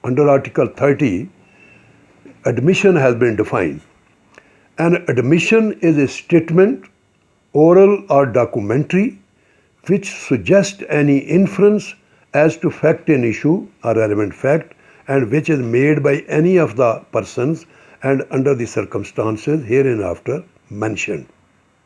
under Article 30, admission has been defined. An admission is a statement, oral or documentary, which suggests any inference as to fact in issue or relevant fact, and which is made by any of the persons and under the circumstances hereinafter mentioned.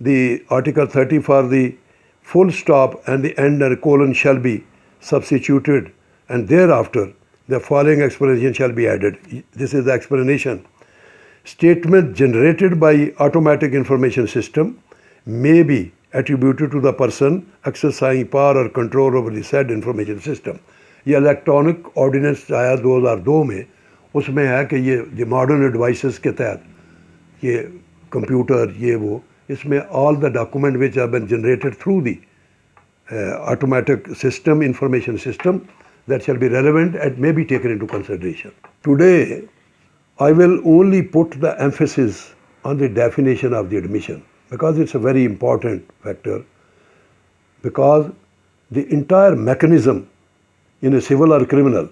the Article 30 for the full stop and the end and colon shall be substituted, and thereafter the following explanation shall be added. This is the explanation. Statement generated by automatic information system may be attributed to the person exercising power or control over the said information system. یہ electronic ordinance آیا 2002 میں. اس میں ہے کہ یہ the modern advices کے تحت یہ کمپیوٹر یہ وہ اس میں all the document which have been generated through the automatic system, information system that shall be relevant and may be taken into consideration. Today, I will only put the emphasis on the definition of the admission because it's a very important factor, because the entire mechanism in a civil or criminal,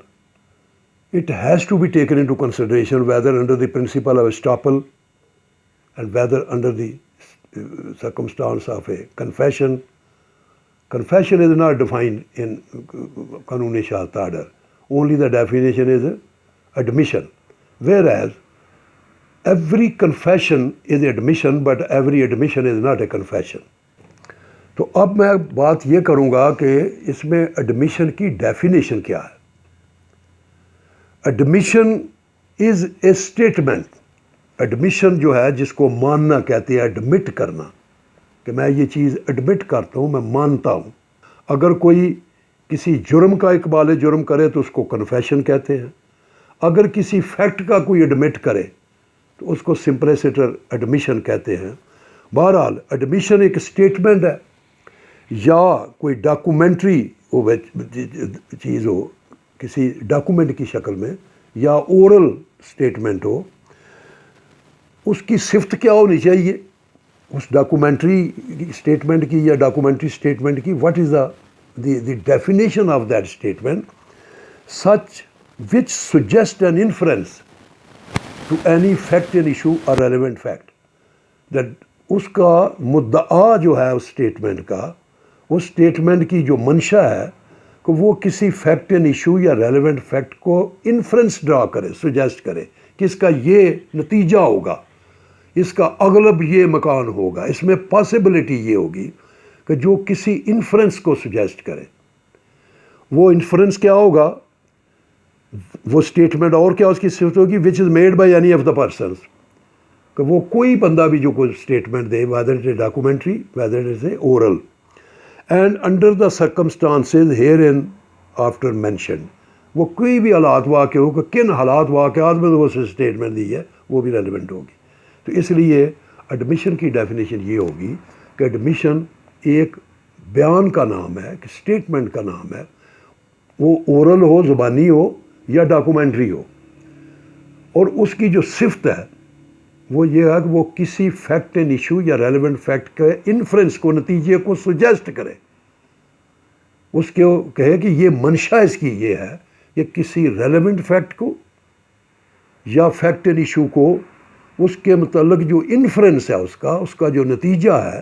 it has to be taken into consideration whether under the principle of estoppel and whether under the circumstance of a confession. Confession is not defined in Qanoon Shahadat order. Only the definition is admission. Whereas every confession is admission, but every admission is not a confession. تو اب میں بات یہ کروں گا کہ اس میں admission کی definition کیا ہے. Admission is a statement. Admission جو ہے جس کو ماننا کہتے ہیں, ایڈمٹ کرنا, کہ میں یہ چیز ایڈمٹ کرتا ہوں, میں مانتا ہوں. اگر کوئی کسی جرم کا اقبال جرم کرے تو اس کو کنفیشن کہتے ہیں. اگر کسی فیکٹ کا کوئی ایڈمٹ کرے تو اس کو سمپلیسٹر ایڈمیشن کہتے ہیں. بہرحال ایڈمیشن ایک اسٹیٹمنٹ ہے یا کوئی ڈاکومنٹری چیز ہو کسی ڈاکومنٹ کی شکل میں, یا اورل اسٹیٹمنٹ ہو. اس کی صفت کیا ہونی چاہیے اس ڈاکومنٹری اسٹیٹمنٹ کی یا ڈاکومنٹری اسٹیٹمنٹ کی؟ What is the definition of that statement? Such which suggest an inference to any fact in issue or relevant fact. That اس کا مدعا جو ہے اس اسٹیٹمنٹ کا, اس اسٹیٹمنٹ کی جو منشا ہے کہ وہ کسی فیکٹ ان ایشو یا ریلیونٹ فیکٹ کو انفرنس ڈرا کرے, سجیسٹ کرے کہ اس کا یہ نتیجہ ہوگا, اس کا اغلب یہ مکان ہوگا, اس میں پاسبلٹی یہ ہوگی کہ جو کسی انفرنس کو سجیسٹ کرے. وہ انفرنس کیا ہوگا, وہ اسٹیٹمنٹ اور کیا اس کی صفت ہوگی, which is made by any of the persons, کہ وہ کوئی بندہ بھی جو کوئی اسٹیٹمنٹ دے, whether it is documentary whether it is a oral, and under the circumstances hereinafter mentioned. وہ کوئی بھی حالات واقع ہو کہ کن حالات واقعات میں وہ اسٹیٹمنٹ دی ہے وہ بھی ریلیونٹ ہوگی. تو اس لیے ایڈمیشن کی ڈیفینیشن یہ ہوگی کہ ایڈمیشن ایک بیان کا نام ہے, ایک اسٹیٹمنٹ کا نام ہے, وہ اورل ہو, زبانی ہو یا ڈاکومنٹری ہو, اور اس کی جو صفت ہے وہ یہ ہے کہ وہ کسی فیکٹ ان ایشو یا ریلیونٹ فیکٹ کے انفرنس کو, نتیجے کو سجیسٹ کرے. اس کو کہے کہ یہ منشا اس کی یہ ہے کہ کسی ریلیونٹ فیکٹ کو یا فیکٹ ان ایشو کو, اس کے متعلق جو انفرنس ہے اس کا جو نتیجہ ہے,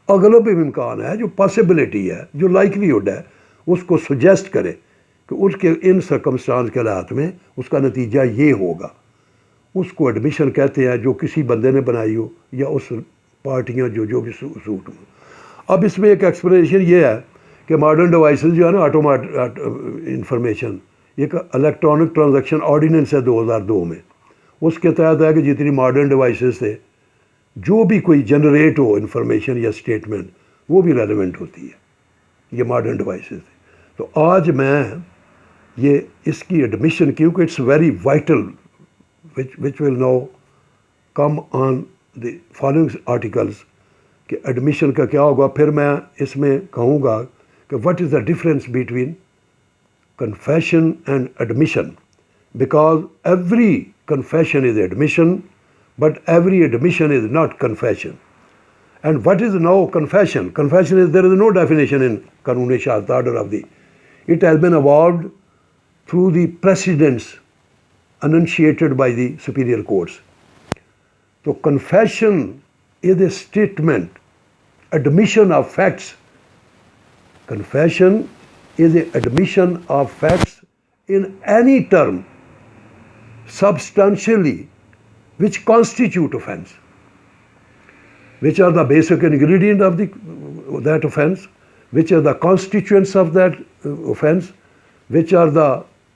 اغلب امکان ہے, جو پاسبلٹی ہے, جو لائکلیہڈ ہے, اس کو سجیسٹ کرے کہ اس کے ان سرکمسٹانس کے حالات میں اس کا نتیجہ یہ ہوگا. اس کو ایڈمیشن کہتے ہیں جو کسی بندے نے بنائی ہو یا اس پارٹیاں جو بھی سوٹ ہوں. اب اس میں ایک ایکسپلینیشن یہ ہے کہ ماڈرن ڈیوائسز جو ہے نا, انفارمیشن, ایک الیکٹرانک ٹرانزیکشن آرڈیننس ہے 2002 میں. اس کے تحت ہے کہ جتنی ماڈرن ڈیوائسز سے جو بھی کوئی جنریٹ ہو انفارمیشن یا اسٹیٹمنٹ وہ بھی ریلیونٹ ہوتی ہے, یہ ماڈرن ڈیوائسز. تو آج میں یہ اس کی ایڈمیشن, کیونکہ it's very vital which will now come on the following articles, کہ ایڈمیشن کا کیا ہوگا. پھر میں اس میں کہوں گا کہ what is the difference between confession and admission, because every confession is admission but every admission is not confession. And what is now confession? Confession is, there is no definition in Qanoon Shahadat or of the. It has been evolved through the precedents enunciated by the superior courts. So confession is a statement, admission of facts. Confession is an admission of facts in any term substantially which constitute offense. Which are the basic ingredient of that offense, which are the constituents of that offense, which are the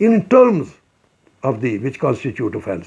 in terms of the which constitute offense.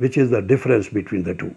which is the difference between the two.